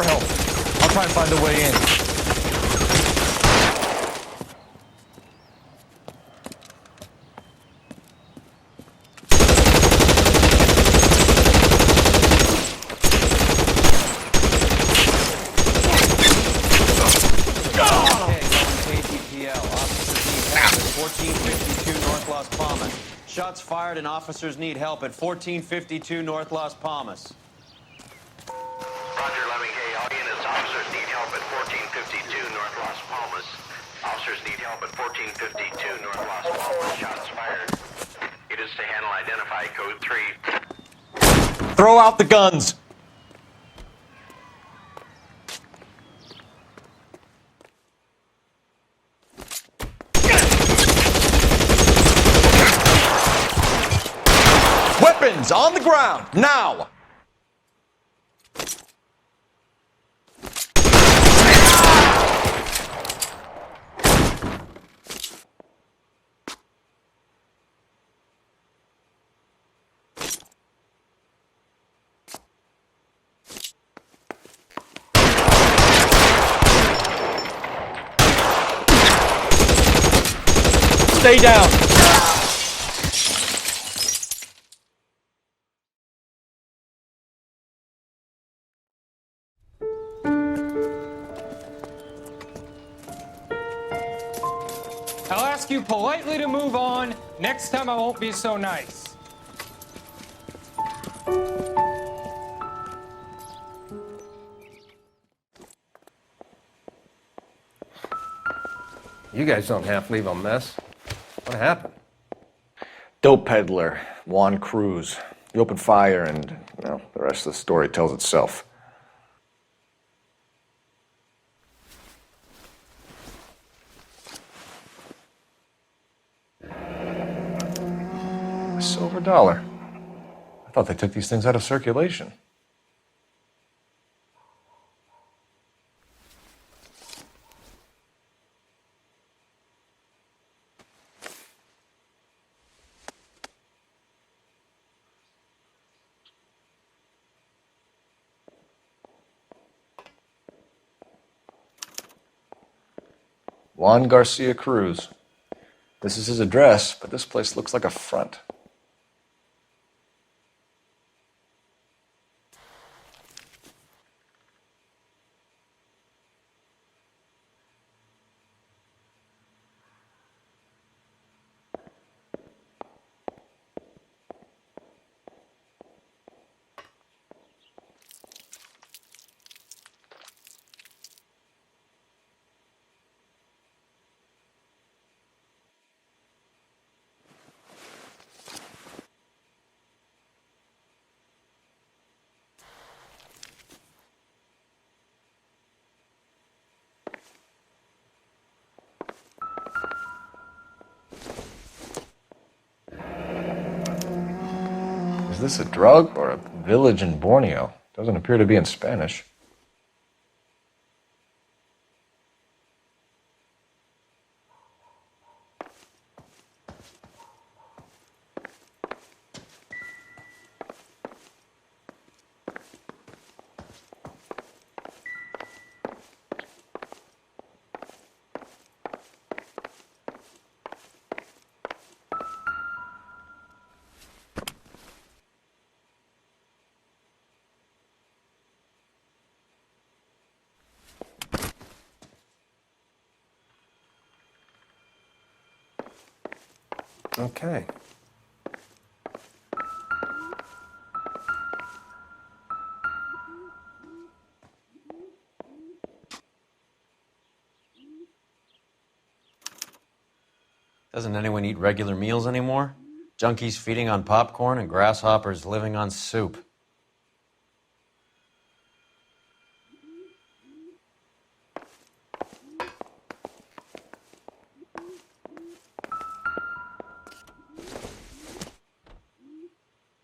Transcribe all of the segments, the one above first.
for help. I'll try and find a way in. Shots fired and officers need help at 1452 North Las Palmas. Roger, 11K. All units, officers need help at 1452 North Las Palmas. Officers need help at 1452 North Las Palmas. Shots fired. Units to handle identify code 3. Throw out the guns! Weapons on the ground, now! Stay down! I'll ask you politely to move on. Next time I won't be so nice. You guys don't half leave a mess. What happened? Dope peddler, Juan Cruz. He opened fire and, well, the rest of the story tells itself. A silver dollar. I thought they took these things out of circulation. Juan Garcia Cruz. This is his address, but this place looks like a front. Is this a drug or a village in Borneo? Doesn't appear to be in Spanish. Okay. Doesn't anyone eat regular meals anymore? Junkies feeding on popcorn and grasshoppers living on soup.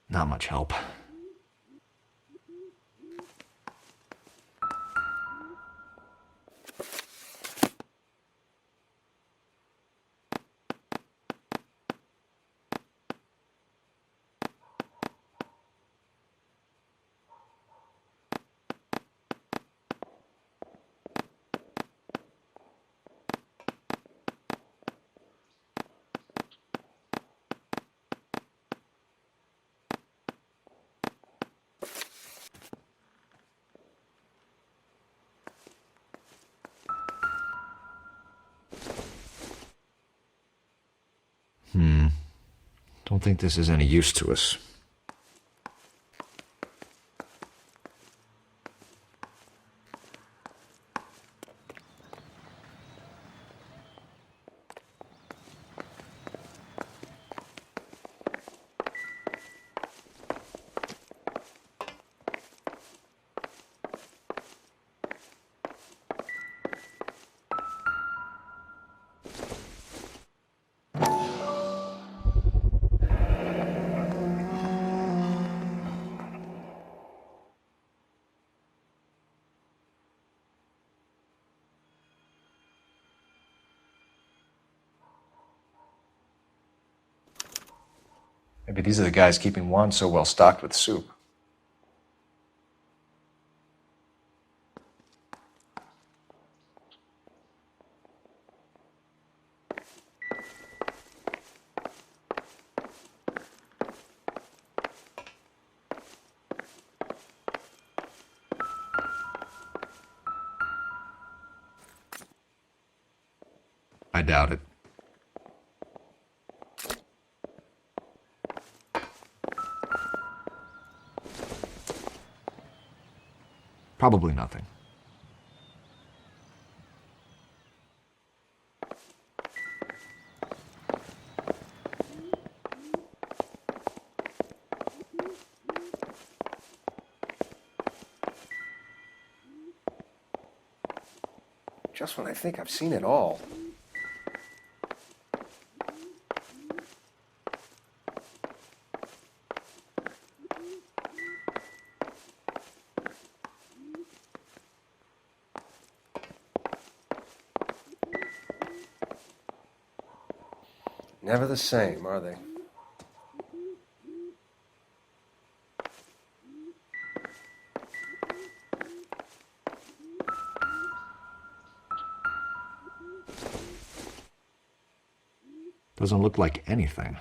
Not much help. Don't think this is any use to us. Maybe these are the guys keeping Juan so well stocked with soup. I doubt it. Probably nothing. Just when I think I've seen it all. Never the same, are they? Doesn't look like anything.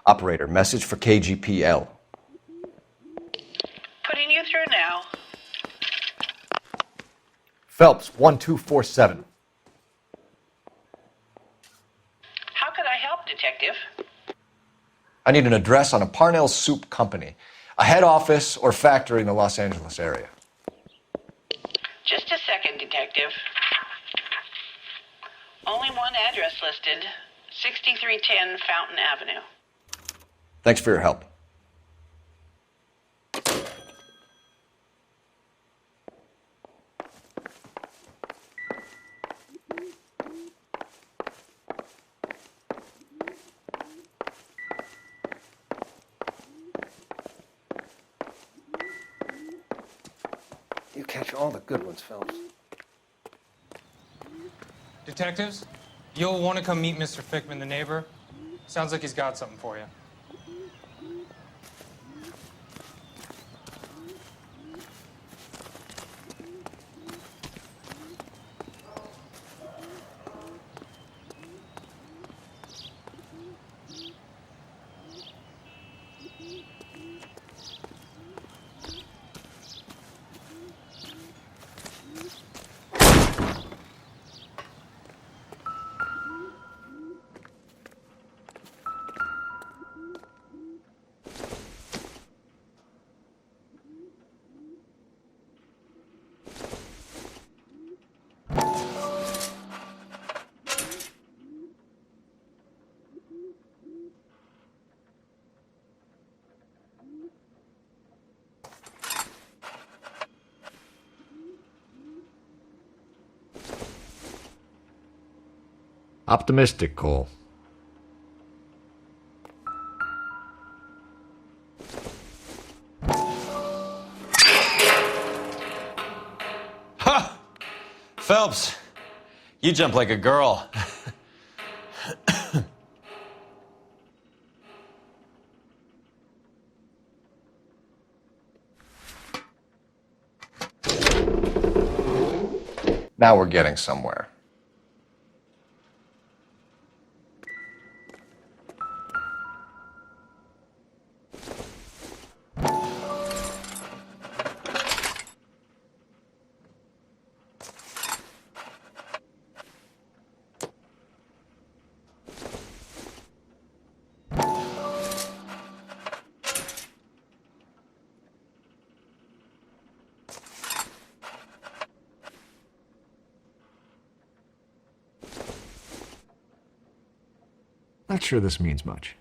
Operator, message for KGPL. Putting you through now. Phelps, 1247. How could I help, Detective? I need an address on a Parnell Soup Company, a head office or factory in the Los Angeles area. Just a second, Detective. Only one address listed, 6310 Fountain Avenue. Thanks for your help. You catch all the good ones, Phelps. Detectives, you'll want to come meet Mr. Fickman, the neighbor. Sounds like he's got something for you. Optimistic, Cole. Ha! Phelps, you jump like a girl. Now we're getting somewhere. Not sure this means much.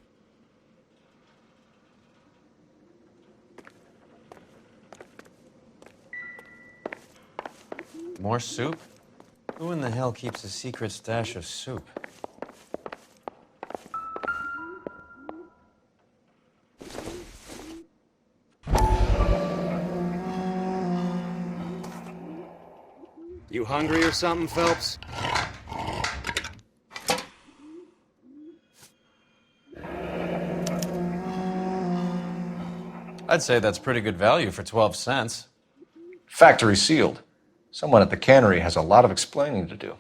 More soup? Who in the hell keeps a secret stash of soup? You hungry or something, Phelps? I'd say that's pretty good value for 12 cents. Factory sealed. Someone at the cannery has a lot of explaining to do.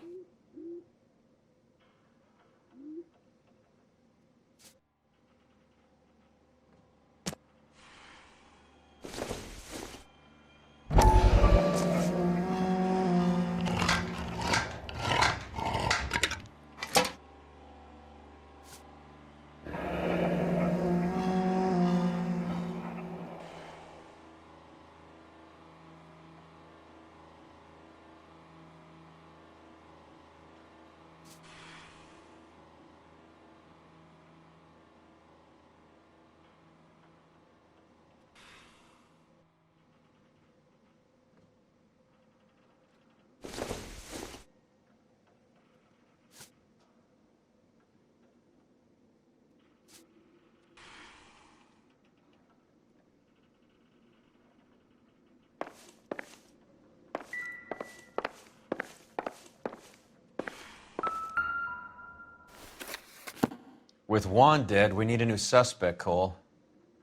With Juan dead, we need a new suspect, Cole.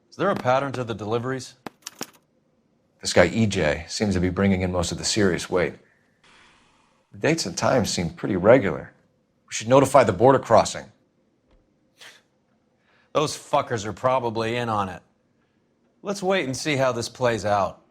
Is there a pattern to the deliveries? This guy EJ seems to be bringing in most of the serious weight. The dates and times seem pretty regular. We should notify the border crossing. Those fuckers are probably in on it. Let's wait and see how this plays out.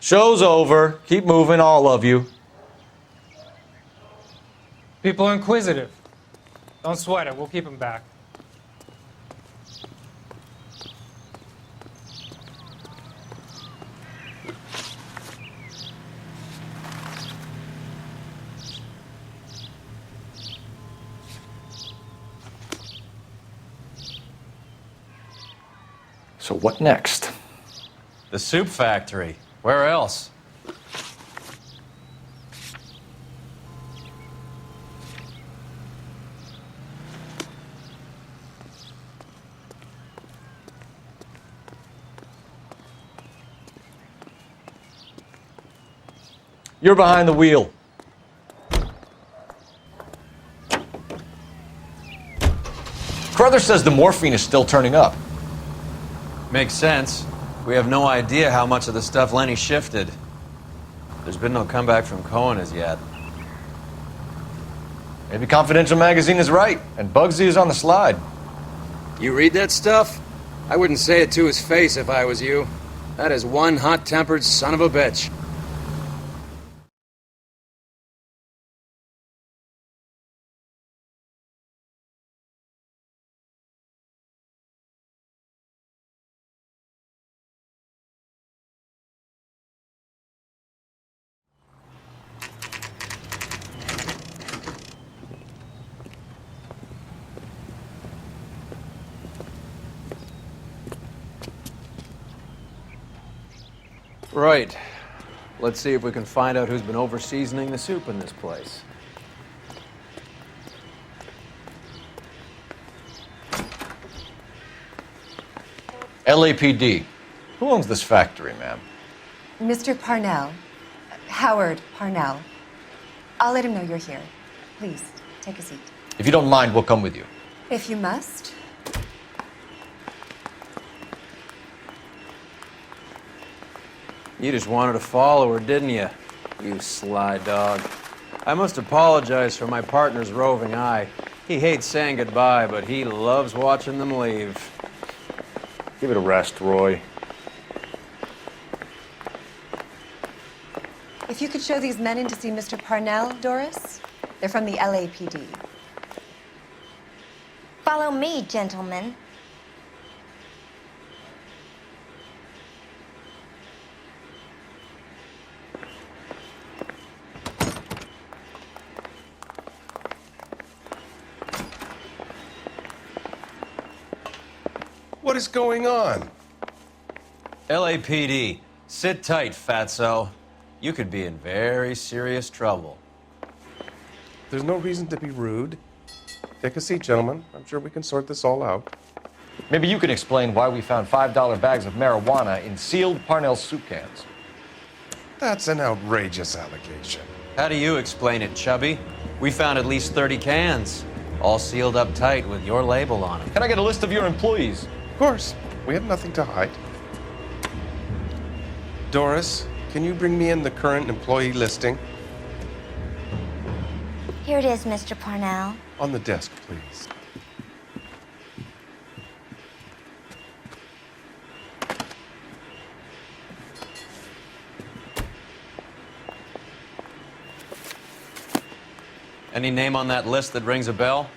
Show's over. Keep moving, all of you. People are inquisitive. Don't sweat it. We'll keep them back. So what next? The soup factory. Where else? You're behind the wheel. Carruthers says the morphine is still turning up. Makes sense. We have no idea how much of the stuff Lenny shifted. There's been no comeback from Cohen as yet. Maybe Confidential Magazine is right, and Bugsy is on the slide. You read that stuff? I wouldn't say it to his face if I was you. That is one hot-tempered son of a bitch. Right. Let's see if we can find out who's been over-seasoning the soup in this place. LAPD. Who owns this factory, ma'am? Mr. Parnell. Howard Parnell. I'll let him know you're here. Please, take a seat. If you don't mind, we'll come with you. If you must. You just wanted to follow her, didn't you? You sly dog. I must apologize for my partner's roving eye. He hates saying goodbye, but he loves watching them leave. Give it a rest, Roy. If you could show these men in to see Mr. Parnell, Doris. They're from the LAPD. Follow me, gentlemen. What is going on? LAPD, sit tight, fatso. You could be in very serious trouble. There's no reason to be rude. Take a seat, gentlemen. I'm sure we can sort this all out. Maybe you can explain why we found $5 bags of marijuana in sealed Parnell soup cans. That's an outrageous allegation. How do you explain it, Chubby? We found at least 30 cans, all sealed up tight with your label on them. Can I get a list of your employees? Of course. We have nothing to hide. Doris, can you bring me in the current employee listing? Here it is, Mr. Parnell. On the desk, please. Any name on that list that rings a bell?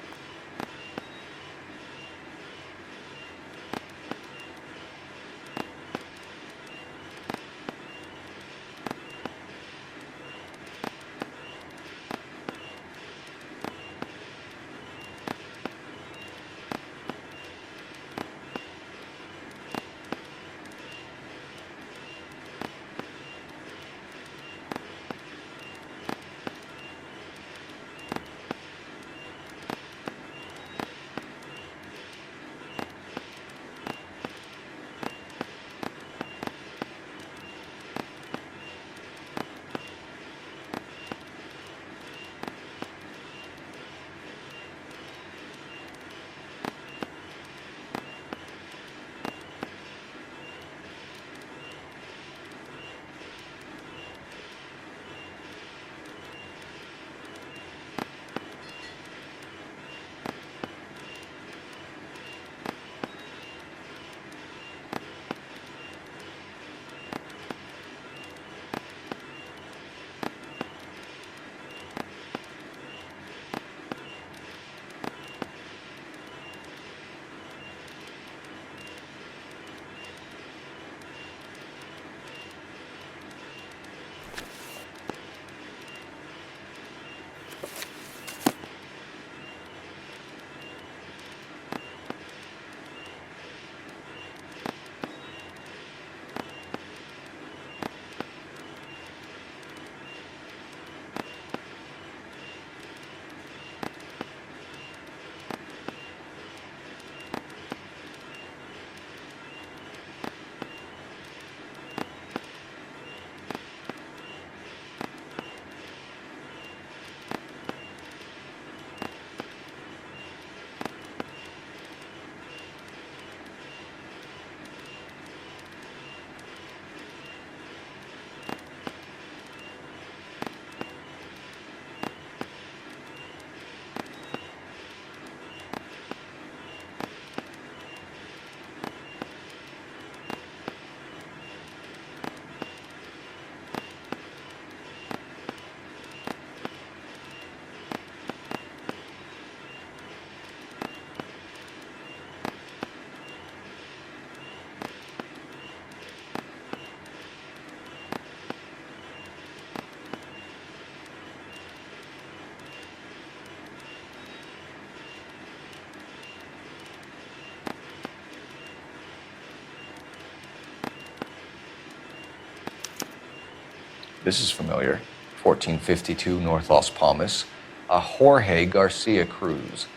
This is familiar. 1452 North Las Palmas. A Jorge Garcia Cruz.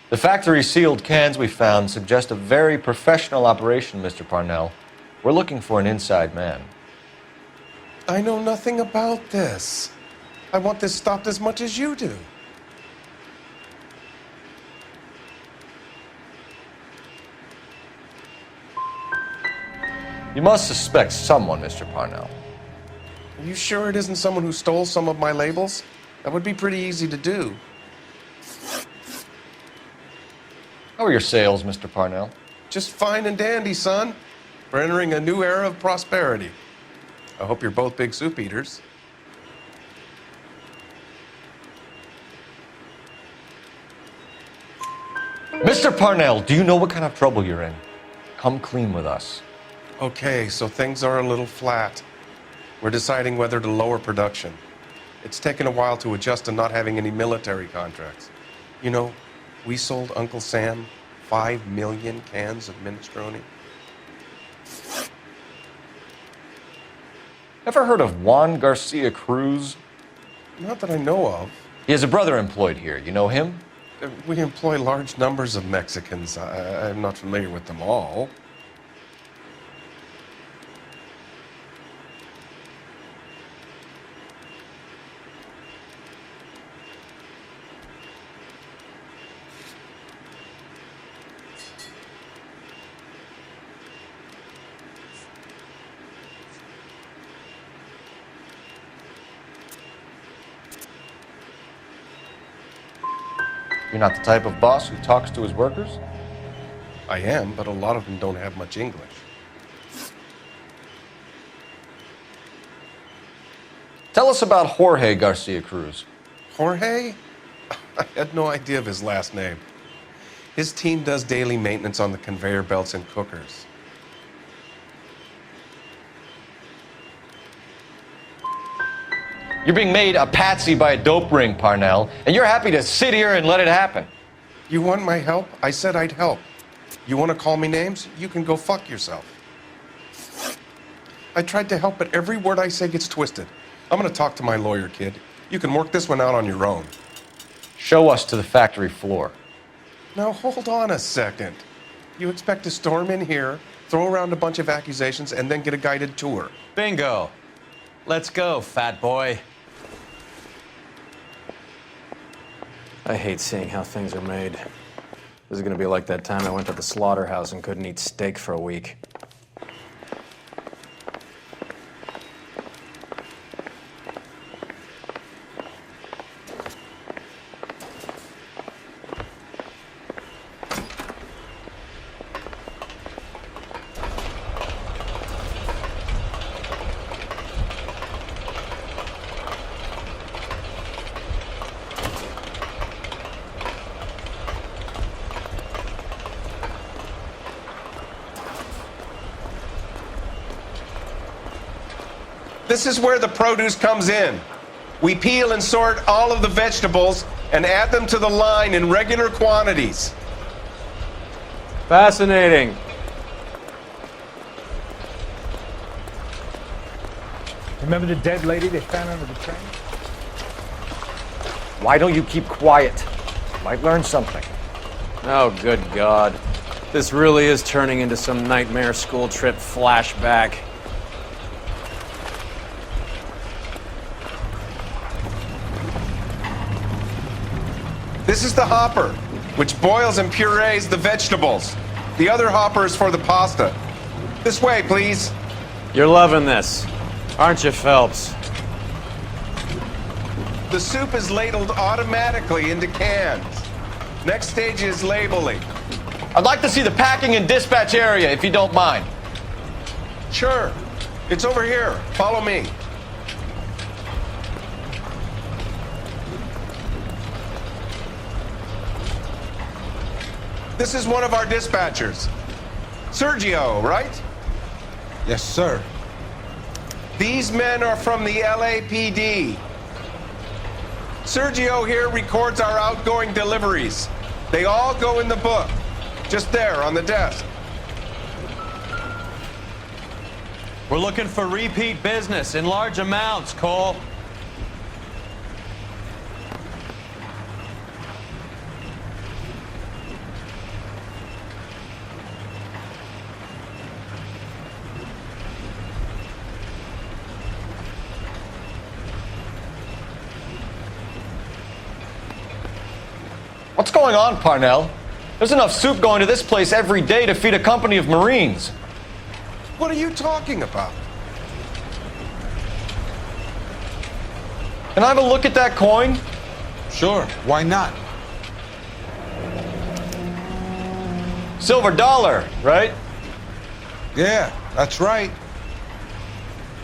The factory sealed cans we found suggest a very professional operation, Mr. Parnell. We're looking for an inside man. I know nothing about this. I want this stopped as much as you do. You must suspect someone, Mr. Parnell. Are you sure it isn't someone who stole some of my labels? That would be pretty easy to do. How are your sales, Mr. Parnell? Just fine and dandy, son. We're entering a new era of prosperity. I hope you're both big soup eaters. Mr. Parnell, do you know what kind of trouble you're in? Come clean with us. Okay, so things are a little flat. We're deciding whether to lower production. It's taken a while to adjust to not having any military contracts. You know, we sold Uncle Sam 5 million cans of minestrone. Ever heard of Juan Garcia Cruz? Not that I know of. He has a brother employed here. You know him? We employ large numbers of Mexicans. I'm not familiar with them all. You're not the type of boss who talks to his workers? I am, but a lot of them don't have much English. Tell us about Jorge Garcia Cruz. Jorge? I had no idea of his last name. His team does daily maintenance on the conveyor belts and cookers. You're being made a patsy by a dope ring, Parnell, and you're happy to sit here and let it happen. You want my help? I said I'd help. You want to call me names? You can go fuck yourself. I tried to help, but every word I say gets twisted. I'm going to talk to my lawyer, kid. You can work this one out on your own. Show us to the factory floor. Now, hold on a second. You expect to storm in here, throw around a bunch of accusations, and then get a guided tour. Bingo. Let's go, fat boy. I hate seeing how things are made. This is gonna be like that time I went to the slaughterhouse and couldn't eat steak for a week. This is where the produce comes in. We peel and sort all of the vegetables and add them to the line in regular quantities. Fascinating. Remember the dead lady they found under the train? Why don't you keep quiet? Might learn something. Oh, good God. This really is turning into some nightmare school trip flashback. This is the hopper, which boils and purees the vegetables. The other hopper is for the pasta. This way, please. You're loving this, aren't you, Phelps? The soup is ladled automatically into cans. Next stage is labeling. I'd like to see the packing and dispatch area, if you don't mind. Sure. It's over here. Follow me. This is one of our dispatchers. Sergio, right? Yes, sir. These men are from the LAPD. Sergio here records our outgoing deliveries. They all go in the book, just there on the desk. We're looking for repeat business in large amounts, Cole. What's going on, Parnell? There's enough soup going to this place every day to feed a company of Marines. What are you talking about? Can I have a look at that coin? Sure, why not? Silver dollar, right? Yeah, that's right.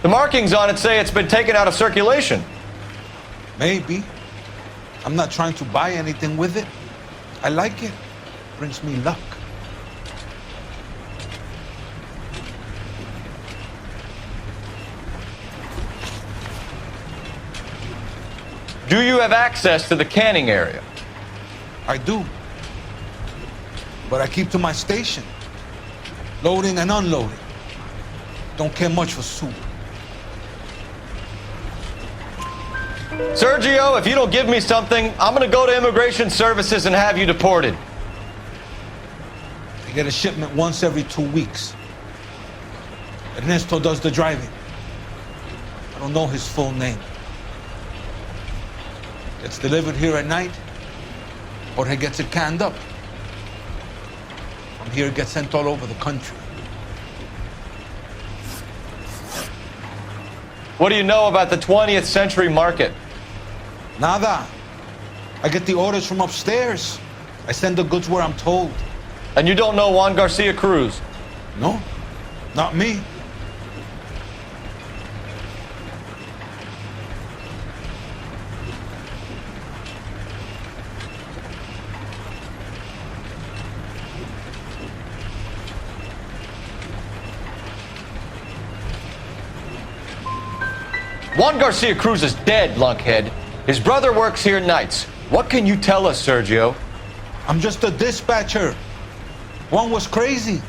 The markings on it say it's been taken out of circulation. Maybe. I'm not trying to buy anything with it. I like it. Brings me luck. Do you have access to the canning area? I do. But I keep to my station. Loading and unloading. Don't care much for soup. Sergio, if you don't give me something, I'm gonna go to Immigration Services and have you deported. I get a shipment once every 2 weeks. Ernesto does the driving. I don't know his full name. Gets delivered here at night, or he gets it canned up. From here, it gets sent all over the country. What do you know about the 20th century market? Nada. I get the orders from upstairs. I send the goods where I'm told. And you don't know Juan Garcia Cruz? No, not me. Juan Garcia Cruz is dead, lunkhead. His brother works here nights. What can you tell us, Sergio? I'm just a dispatcher. One was crazy.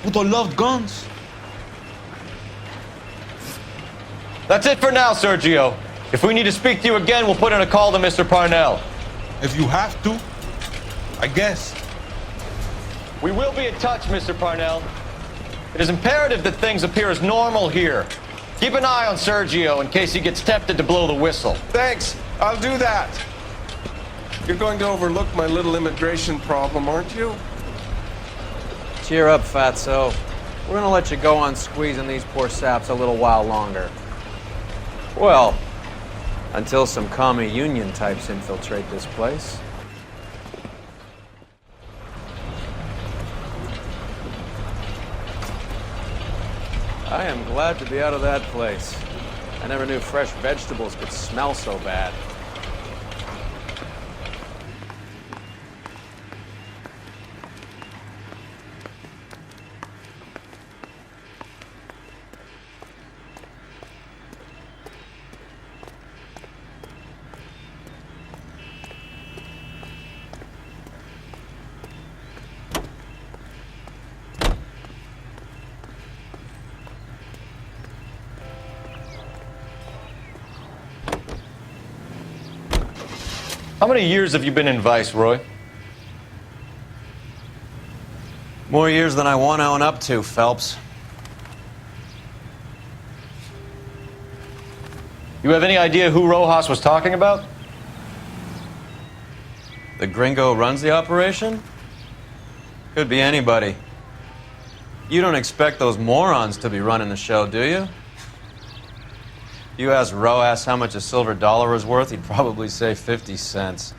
Puto loved guns. That's it for now, Sergio. If we need to speak to you again, we'll put in a call to Mr. Parnell. If you have to, I guess. We will be in touch, Mr. Parnell. It is imperative that things appear as normal here. Keep an eye on Sergio in case he gets tempted to blow the whistle. Thanks. I'll do that. You're going to overlook my little immigration problem, aren't you? Cheer up, fatso. We're gonna let you go on squeezing these poor saps a little while longer. Well, until some commie union types infiltrate this place. I am glad to be out of that place. I never knew fresh vegetables could smell so bad. How many years have you been in Vice, Roy? More years than I want to own up to, Phelps. You have any idea who Rojas was talking about? The gringo runs the operation? Could be anybody. You don't expect those morons to be running the show, do you? You asked Rojas how much a silver dollar was worth, he'd probably say 50 cents.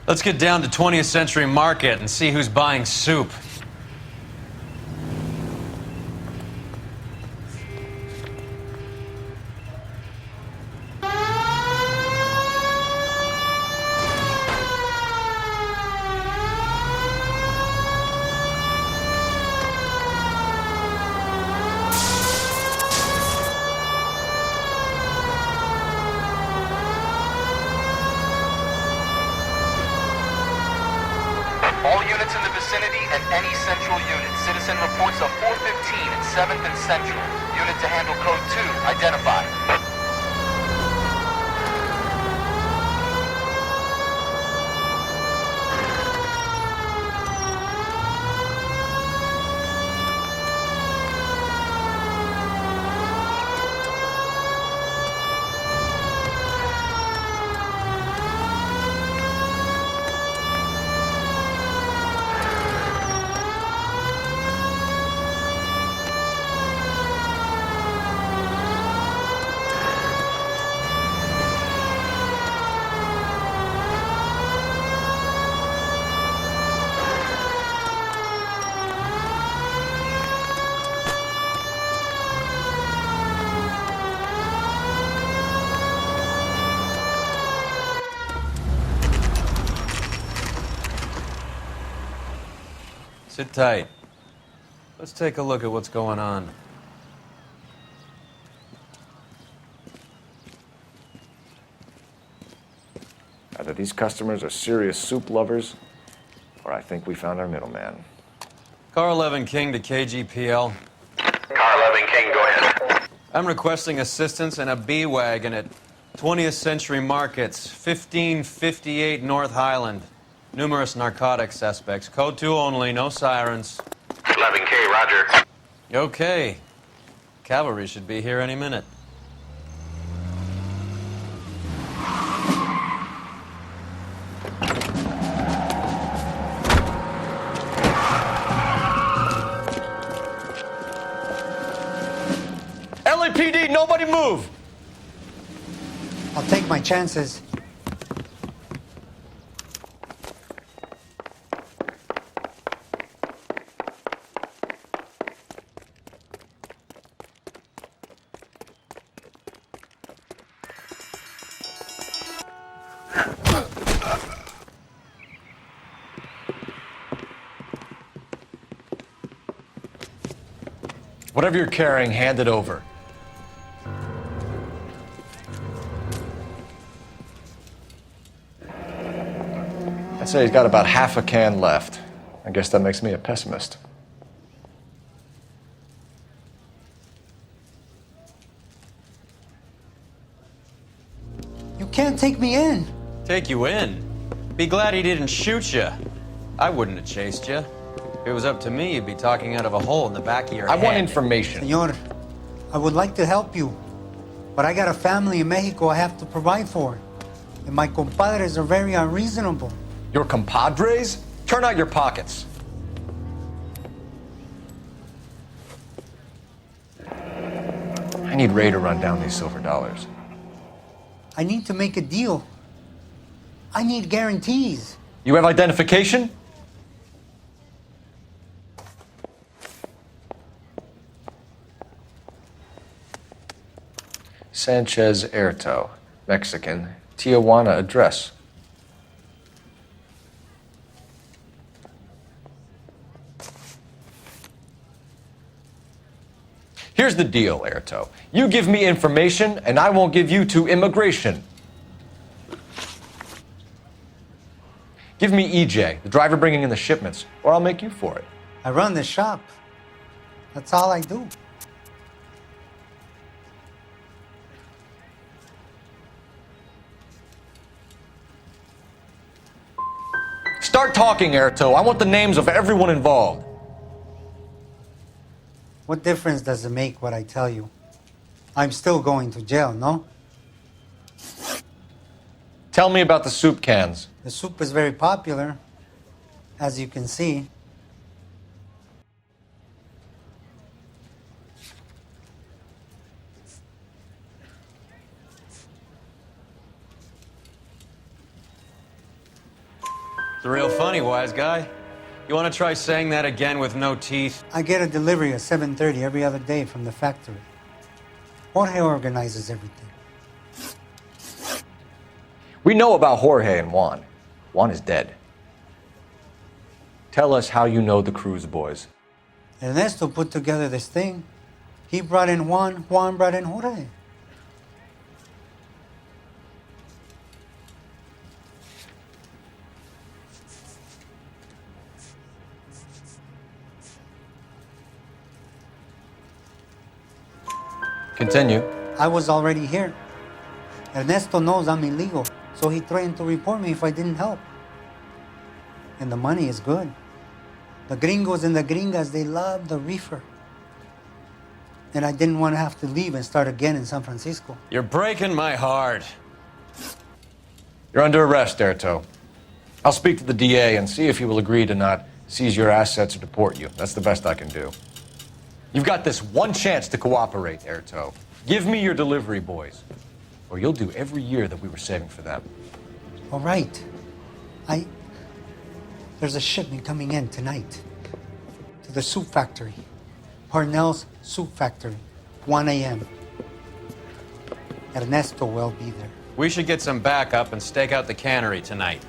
Let's get down to 20th Century Market and see who's buying soup. All units in the vicinity and any central unit. Citizen reports of 415 at 7th and Central. Unit to handle code 2. Identify. Sit tight. Let's take a look at what's going on. Either these customers are serious soup lovers, or I think we found our middleman. Car 11 King to KGPL. Car 11 King, go ahead. I'm requesting assistance in a B-Wagon at 20th Century Markets, 1558 North Highland. Numerous narcotic suspects. Code 2 only, no sirens. 11K, roger. Okay. Cavalry should be here any minute. LAPD, nobody move! I'll take my chances. Whatever you're carrying, hand it over. I'd say he's got about half a can left. I guess that makes me a pessimist. You can't take me in. Take you in? Be glad he didn't shoot you. I wouldn't have chased you. If it was up to me, you'd be talking out of a hole in the back of your head. I want information. Senor, I would like to help you, but I got a family in Mexico I have to provide for. And my compadres are very unreasonable. Your compadres? Turn out your pockets. I need Ray to run down these silver dollars. I need to make a deal. I need guarantees. You have identification? Sanchez Erto, Mexican, Tijuana address. Here's the deal, Erto. You give me information, and I won't give you to immigration. Give me EJ, the driver bringing in the shipments, or I'll make you for it. I run the shop. That's all I do. Start talking, Erto. I want the names of everyone involved. What difference does it make what I tell you? I'm still going to jail, no? Tell me about the soup cans. The soup is very popular, as you can see. It's real funny, wise guy. You want to try saying that again with no teeth? I get a delivery at 7:30 every other day from the factory. Jorge organizes everything. We know about Jorge and Juan. Juan is dead. Tell us how you know the Cruz boys. Ernesto put together this thing. He brought in Juan, Juan brought in Jorge. Continue. I was already here. Ernesto knows I'm illegal, so he threatened to report me if I didn't help. And the money is good. The gringos and the gringas, they love the reefer. And I didn't want to have to leave and start again in San Francisco. You're breaking my heart. You're under arrest, Erto. I'll speak to the DA and see if he will agree to not seize your assets or deport you. That's the best I can do. You've got this one chance to cooperate, Erto. Give me your delivery boys, or you'll do every year that we were saving for them. All right. There's a shipment coming in tonight to the soup factory. Parnell's Soup Factory, 1 a.m. Ernesto will be there. We should get some backup and stake out the cannery tonight.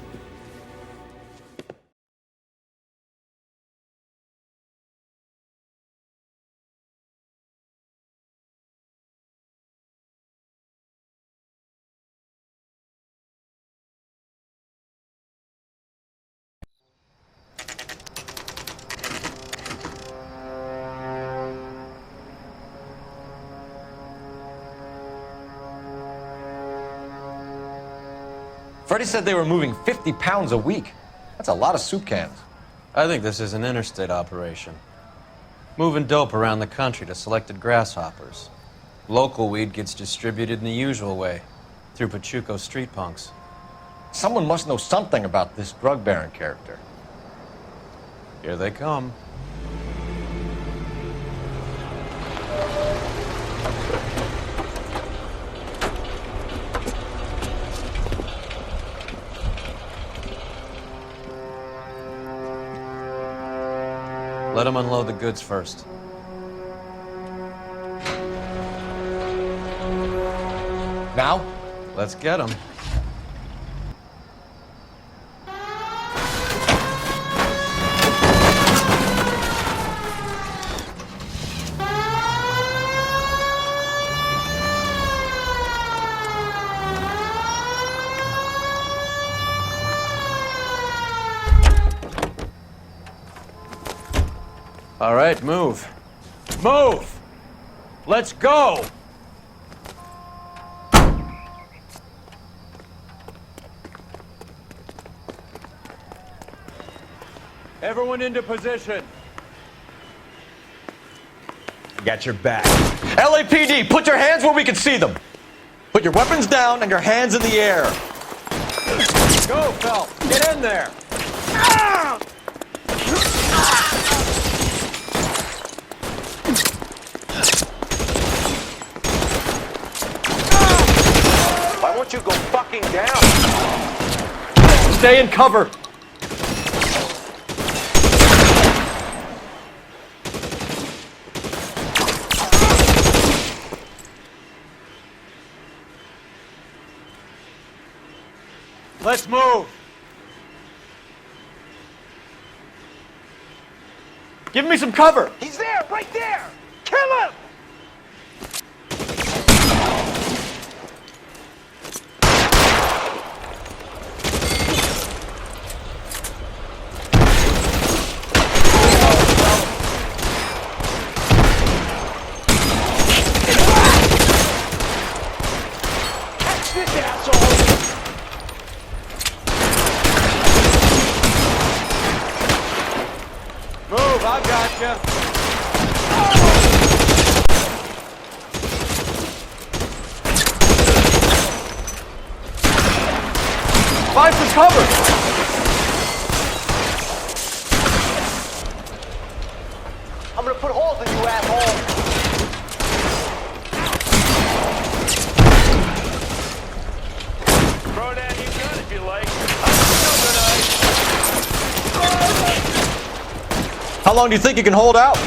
Freddie said they were moving 50 pounds a week. That's a lot of soup cans. I think this is an interstate operation. Moving dope around the country to selected grasshoppers. Local weed gets distributed in the usual way, through Pachuco street punks. Someone must know something about this drug baron character. Here they come. Let them unload the goods first. Now? Let's get them. All right, move. Move! Let's go! Everyone into position. Got your back. LAPD, put your hands where we can see them. Put your weapons down and your hands in the air. Go, Phelps. Get in there. Ah! Why won't you go fucking down? Stay in cover. Let's move. Give me some cover. He's there, right there. Kill him. Catch this asshole. Move, I gotcha. Find some cover. I'm gonna put holes in you, asshole. Throw down your gun if you like. How long do you think you can hold out?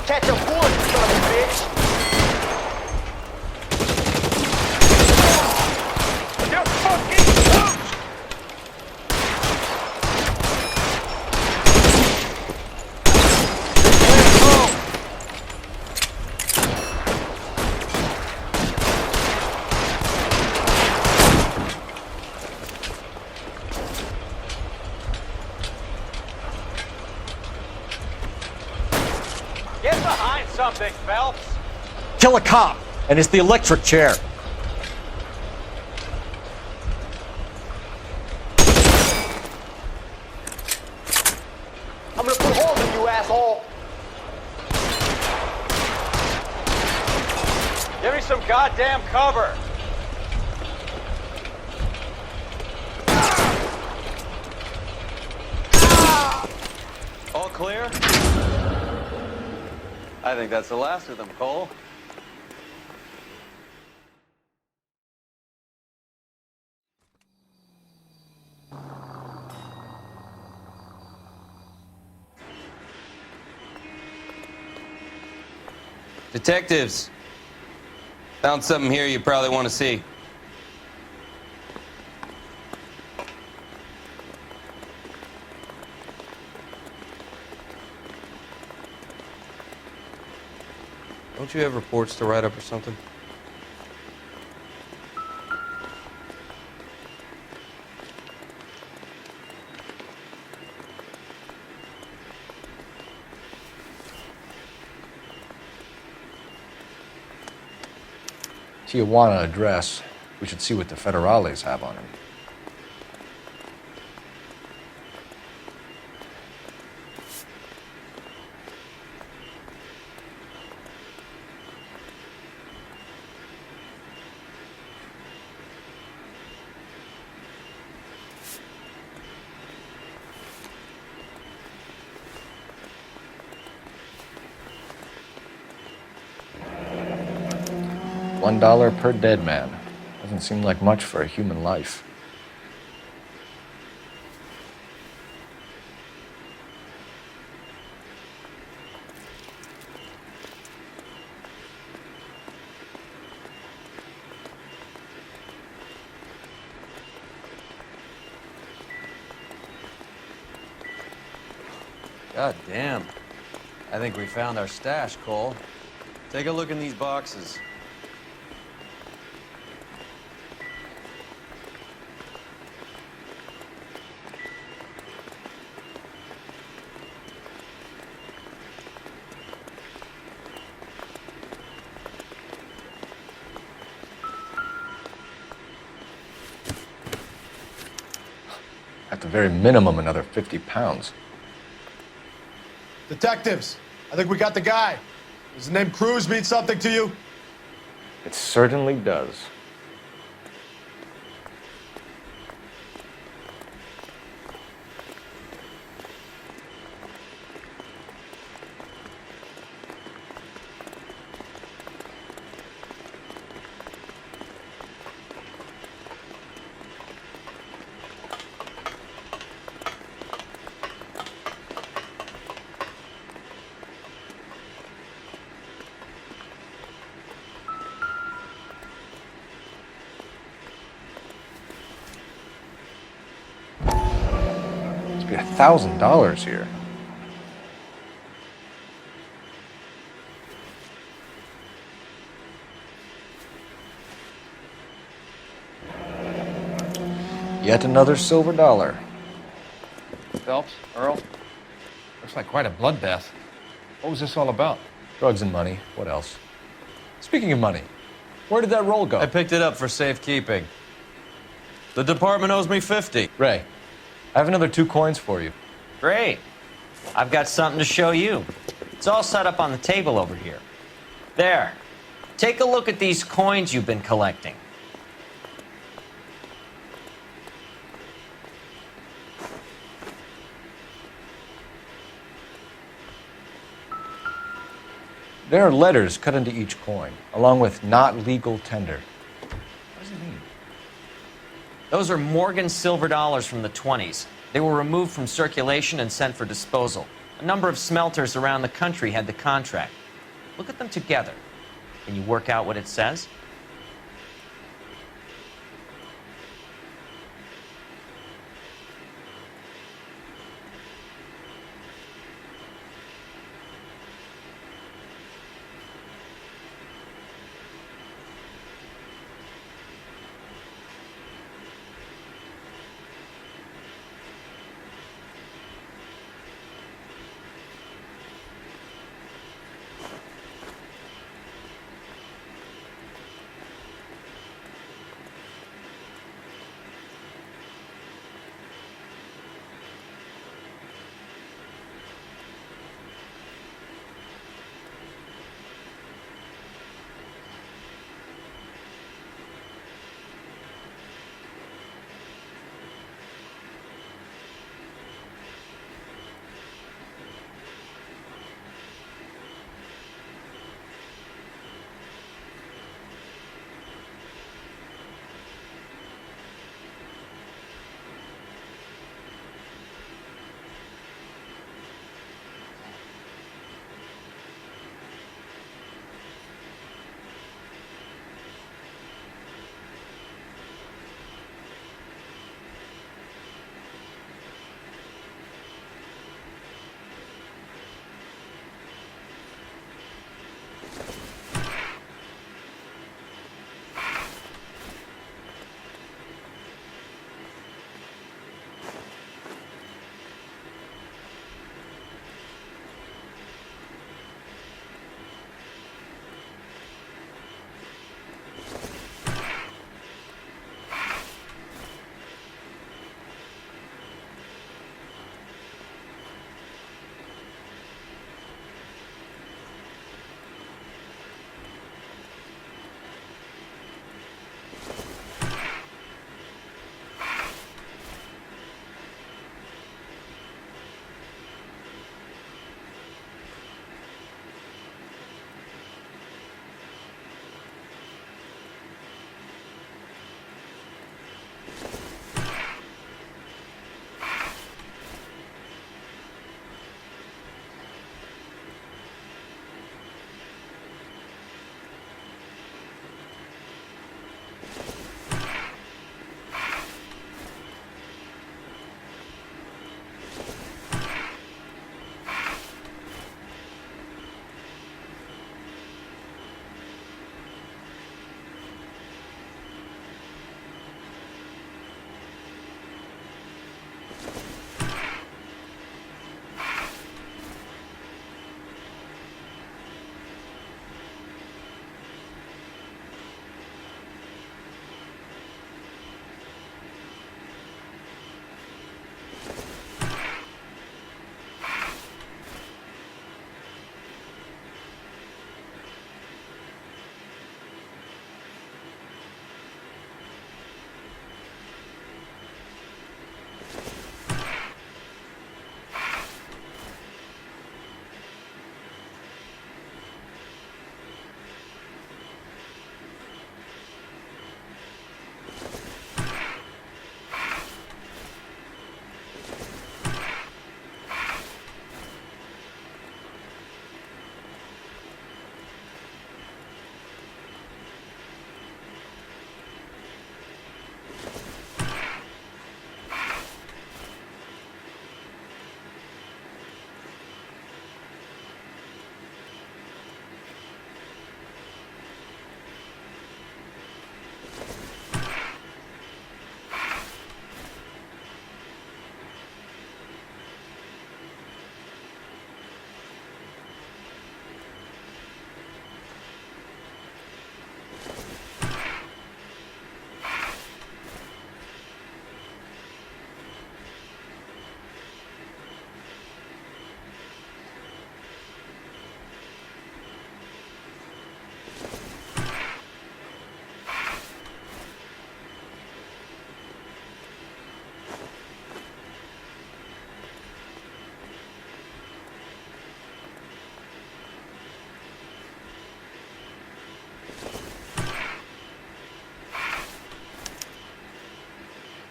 Catch a bullet, you son of a bitch. You're fucking cooked. Get behind something, Phelps. Kill a cop, and it's the electric chair. I'm gonna put holes in you, asshole. Give me some goddamn cover. All clear? I think that's the last of them, Cole. Detectives, found something here you probably want to see. Don't you have reports to write up or something? Tijuana address. We should see what the federales have on him. $1 per dead man. Doesn't seem like much for a human life. God damn. I think we found our stash, Cole. Take a look in these boxes. At the very minimum, another 50 pounds. Detectives, I think we got the guy. Does the name Cruz mean something to you? It certainly does. Be $1,000 here. Yet another silver dollar. Phelps, Earl, looks like quite a bloodbath. What was this all about? Drugs and money. What else? Speaking of money, where did that roll go? I picked it up for safekeeping. The department owes me 50. Ray, I have another 2 coins for you. Great. I've got something to show you. It's all set up on the table over here. There. Take a look at these coins you've been collecting. There are letters cut into each coin, along with not legal tender. What does it mean? Those are Morgan silver dollars from the 20s. They were removed from circulation and sent for disposal. A number of smelters around the country had the contract. Look at them together. Can you work out what it says?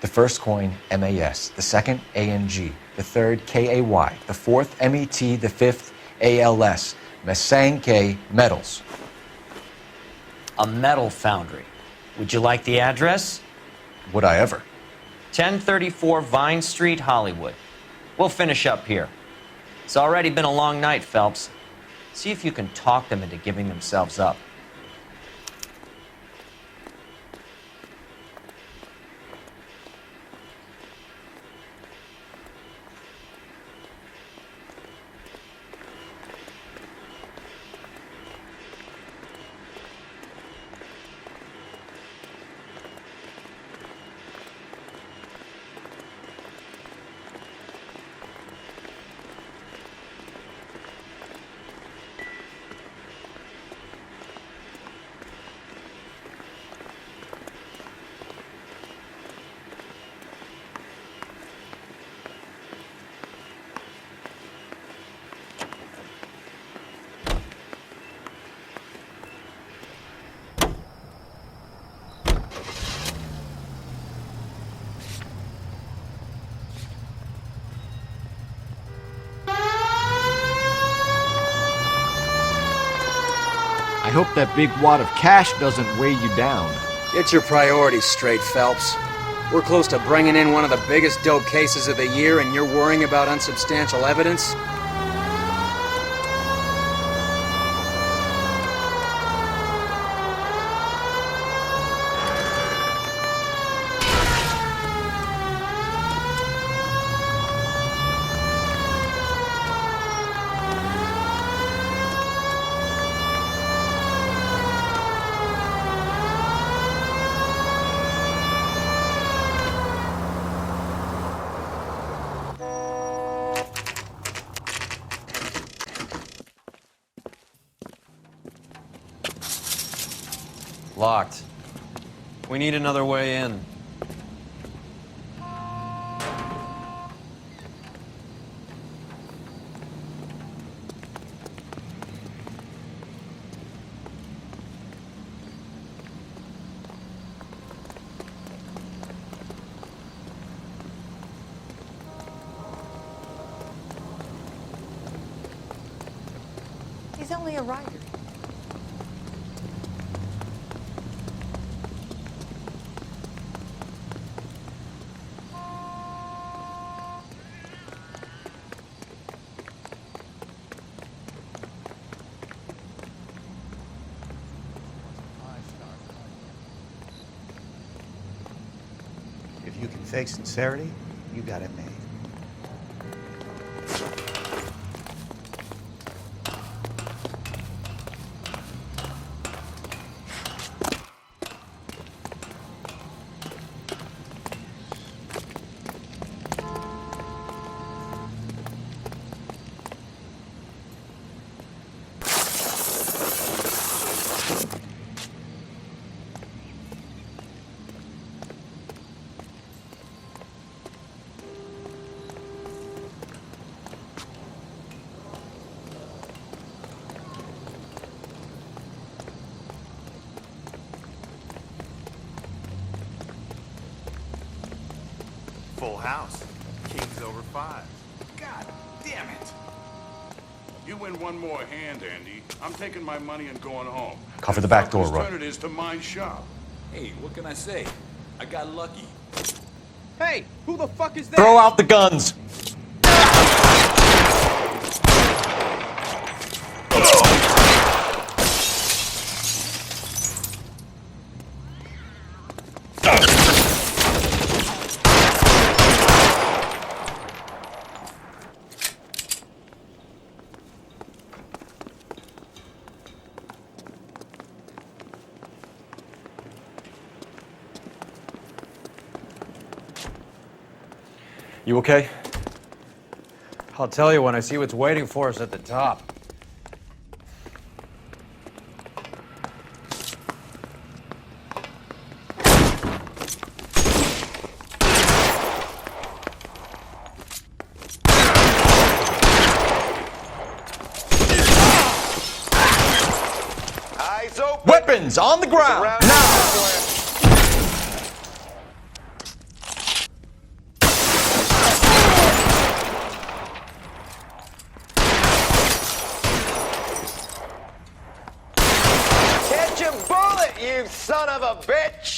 The first coin, MAS. The second, ANG. The third, KAY. The fourth, MET. The fifth, ALS. Masanke Metals. A metal foundry. Would you like the address? Would I ever? 1034 Vine Street, Hollywood. We'll finish up here. It's already been a long night, Phelps. See if you can talk them into giving themselves up. I hope that big wad of cash doesn't weigh you down. Get your priorities straight, Phelps. We're close to bringing in one of the biggest dope cases of the year, and you're worrying about unsubstantial evidence? Locked. We need another way in. He's only a writer. If you can fake sincerity, you got it made. Full house. King's over 5. God damn it. You win one more hand, Andy. I'm taking my money and going home. Cover the back door, Fuck Roy. turn it is to my shop. Hey, what can I say? I got lucky. Hey, who the fuck is that? Throw out the guns! You okay? I'll tell you when I see what's waiting for us at the top. Eyes open. Weapons on the ground! Now! son of a bitch!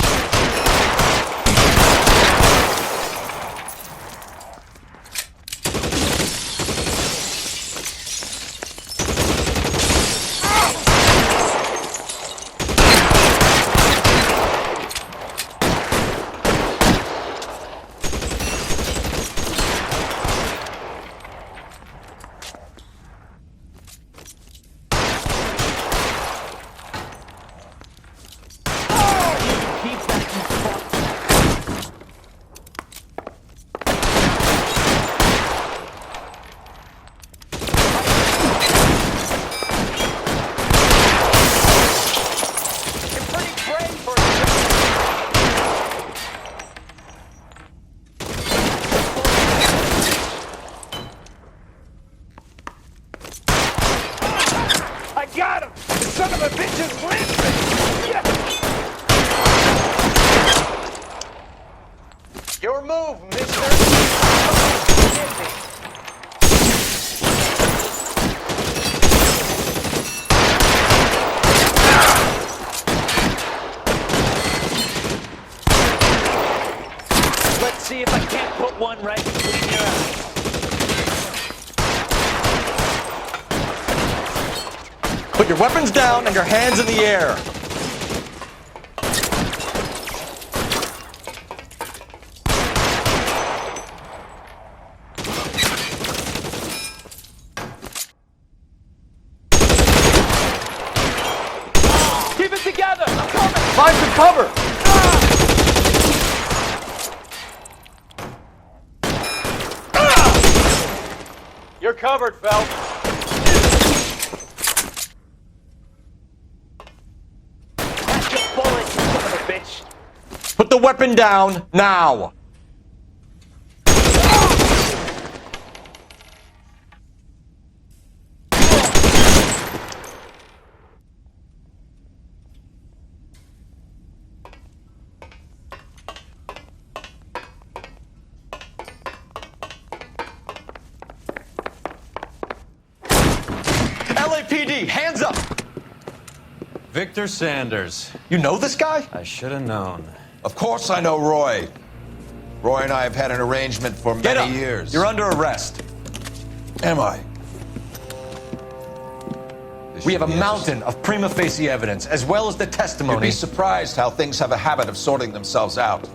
Got him! The son of a bitch is limping! Yeah. Your move, mister! Let's see if I can't put one right between your eyes. Put your weapons down and your hands in the air. Keep it together! I'm coming! Find some cover! You're covered, Phelps. Put the weapon down now. LAPD, hands up! Victor Sanders. You know this guy? I should have known. Of course I know Roy. Roy and I have had an arrangement for many years. You're under arrest. Am I? We have a mountain of prima facie evidence, as well as the testimony. You'd be surprised how things have a habit of sorting themselves out.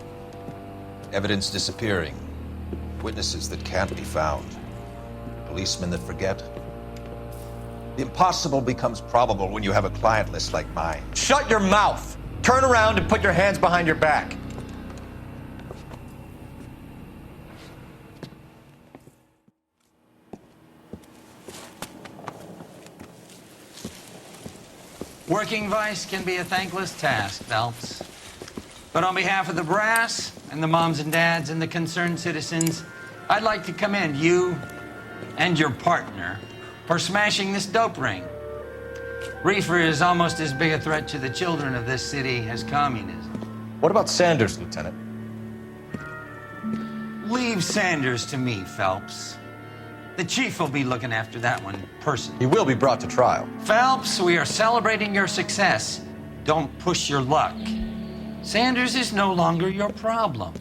Evidence disappearing. Witnesses that can't be found. Policemen that forget. The impossible becomes probable when you have a client list like mine. Shut your mouth! Turn around and put your hands behind your back. Working vice can be a thankless task, Phelps. But on behalf of the brass and the moms and dads and the concerned citizens, I'd like to commend you and your partner for smashing this dope ring. Reefer is almost as big a threat to the children of this city as communism. What about Sanders, Lieutenant? Leave Sanders to me, Phelps. The chief will be looking after that one personally. He will be brought to trial. Phelps, we are celebrating your success. Don't push your luck. Sanders is no longer your problem.